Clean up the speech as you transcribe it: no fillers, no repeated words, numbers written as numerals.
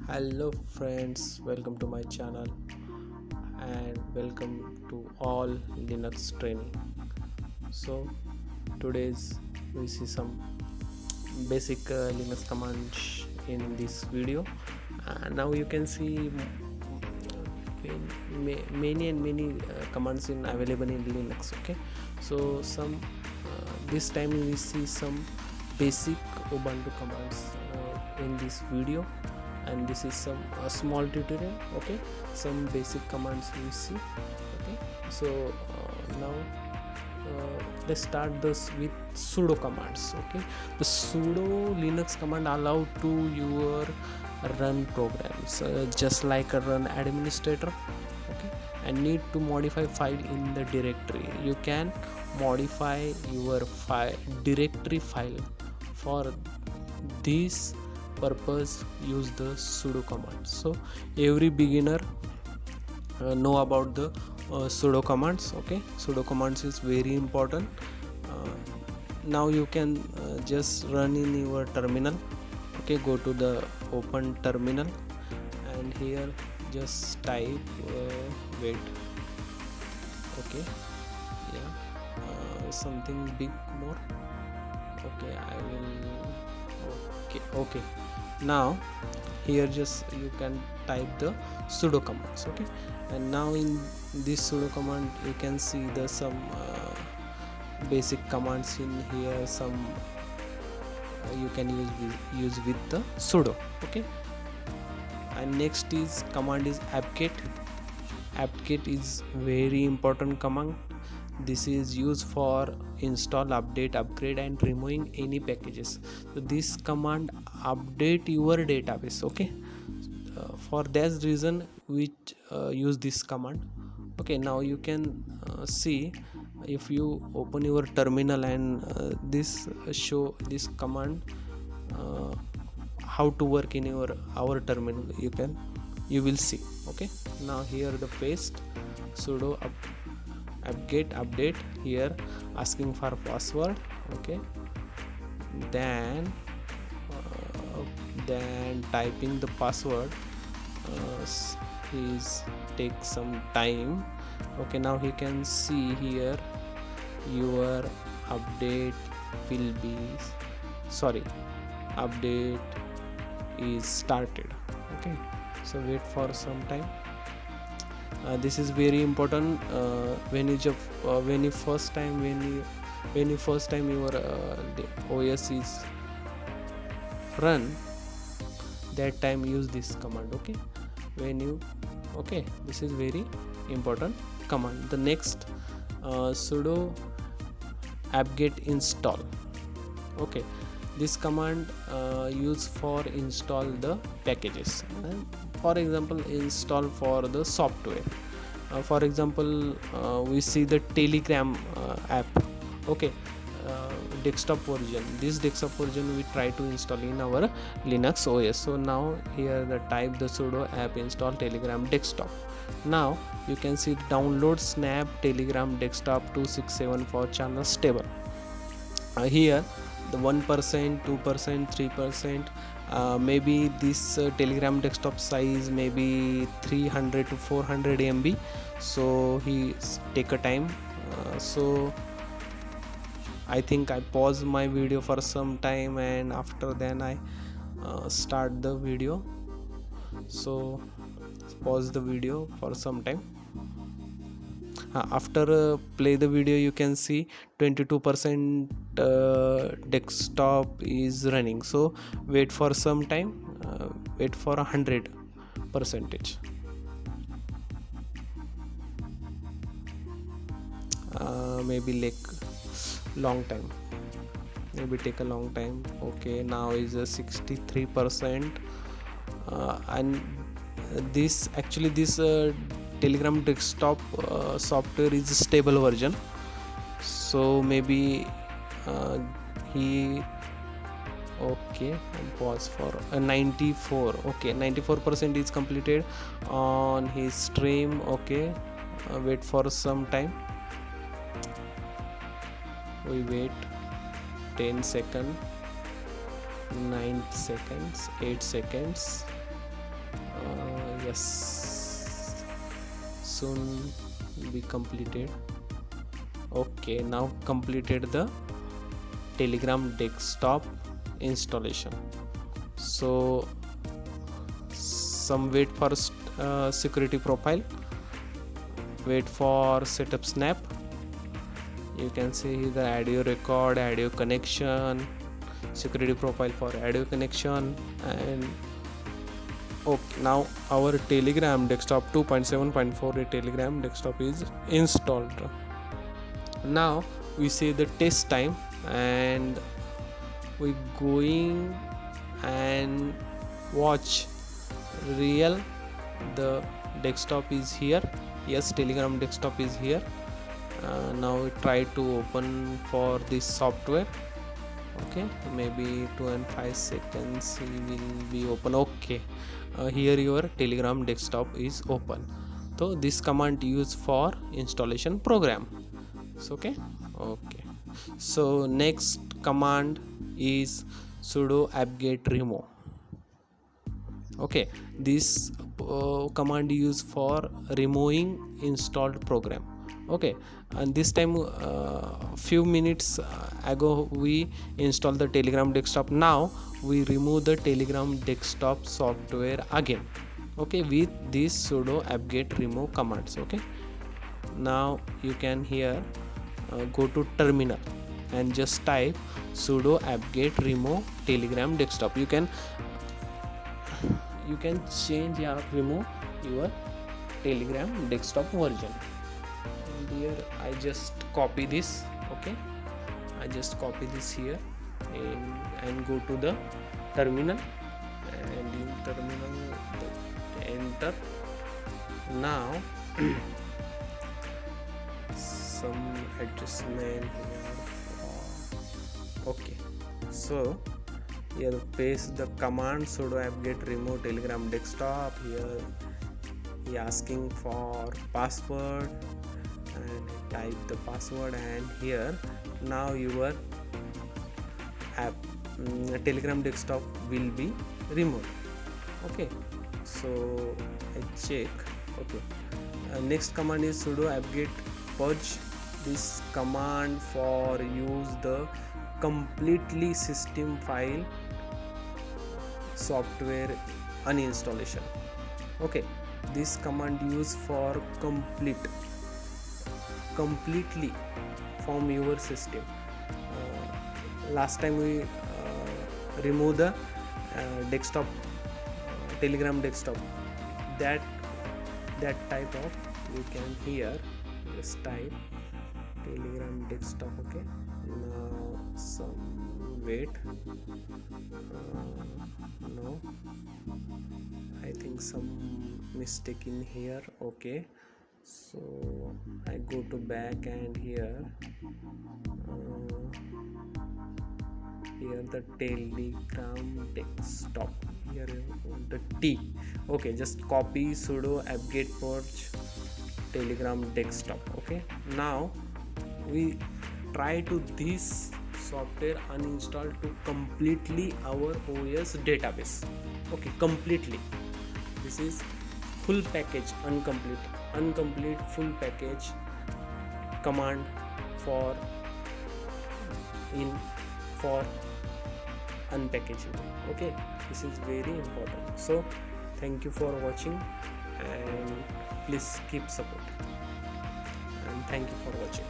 Hello friends, welcome to my channel and welcome to all Linux training. So today's we see some basic Linux commands in this video. Now you can see many commands in available in Linux. Okay, so this time we see some basic Ubuntu commands in this video, and this is some small tutorial. Okay, some basic commands we see. Okay, so now let's start this with sudo commands. Okay, the sudo Linux command allow to your run programs just like a run administrator. Okay, and need to modify file in the directory. You can modify your directory file. For this purpose use the sudo command. So every beginner know about the sudo commands. Okay, sudo commands is very important. Now you can just run in your terminal. Okay, go to the open terminal and here just type wait. Okay, yeah, something big more. Okay, I will. Okay, now here just you can type the sudo commands. Okay, and now in this sudo command you can see the some basic commands in here. Some you can use with the sudo. Okay, and next is command is apt-get. Apt-get is very important command. This is used for install, update, upgrade and removing any packages. So this command update your database. Okay, for that reason which use this command. Okay, now you can see if you open your terminal and this show this command how to work in our terminal. You will see. Okay, now here the paste sudo apt-get update here asking for password. Okay, then typing the password is take some time. Okay, now you can see here your update will be update is started. Okay, so wait for some time. This is very important when you first time your OS is run, that time use this command. Okay, this is very important command. The next sudo apt-get install. Okay, this command used for install the packages. For example, install for the software. For example, we see the Telegram app. Okay, desktop version. This desktop version we try to install in our Linux OS. So now here the type the sudo apt install Telegram desktop. Now you can see download snap Telegram desktop 2674 channel stable. Here the 1%, 2%, 3%, maybe this Telegram desktop size maybe 300 to 400 MB. So he take a time. So I think I pause my video for some time and after then I start the video. So pause the video for some time. After play the video you can see 22% desktop is running. So wait for some time, wait for 100%. Maybe like long time, maybe take a long time. Okay, now is a 63%, and this Telegram desktop software is a stable version. So maybe he okay, and pause for 94. Okay, 94% is completed on his stream. Okay, wait for some time. We wait 10 seconds, 9 seconds, 8 seconds, Yes, soon be completed. Okay, now completed the Telegram desktop installation. So some wait for security profile, wait for setup snap. You can see the audio record, audio connection, security profile for audio connection, and okay, now our Telegram desktop 2.7.4 Telegram desktop is installed. Now we see the test time, and we going and watch real the desktop is here. Yes, Telegram desktop is here. Now we try to open for this software. Okay, maybe 2 and 5 seconds it will be open. Okay, here your Telegram desktop is open. So this command used for installation program. So okay. So next command is sudo apt-get remove. Okay, this command used for removing installed program. Okay, and this time few minutes ago we installed the Telegram desktop. Now we remove the Telegram desktop software again. Okay, with this sudo apt-get remove commands. Okay, now you can here go to terminal and just type sudo apt-get remove Telegram desktop. You can change or remove your Telegram desktop version. And here I just copy this. Okay, I just copy this here and go to the terminal, and in terminal enter. Now some adjustment here. Okay, so here paste the command sudo apt-get remove Telegram desktop. Here he asking for password, and type the password, and here now your app Telegram desktop will be removed. Okay, so I check. Okay, next command is sudo apt-get purge. This command for use the completely system file software uninstallation. Okay, this command used for completely from your system. Last time we remove the desktop Telegram desktop, that type of, you can here just type Telegram desktop. Okay, now some wait. No, I think some mistake in here. Okay, so I go to back, and here the Telegram desktop, here the T. Okay, just copy sudo apt-get purge Telegram desktop. Okay, now we try to this software uninstall to completely our OS database. Okay, completely. This is full package, incomplete full package command for unpackaging. Okay, this is very important. So thank you for watching, and please keep support, and thank you for watching.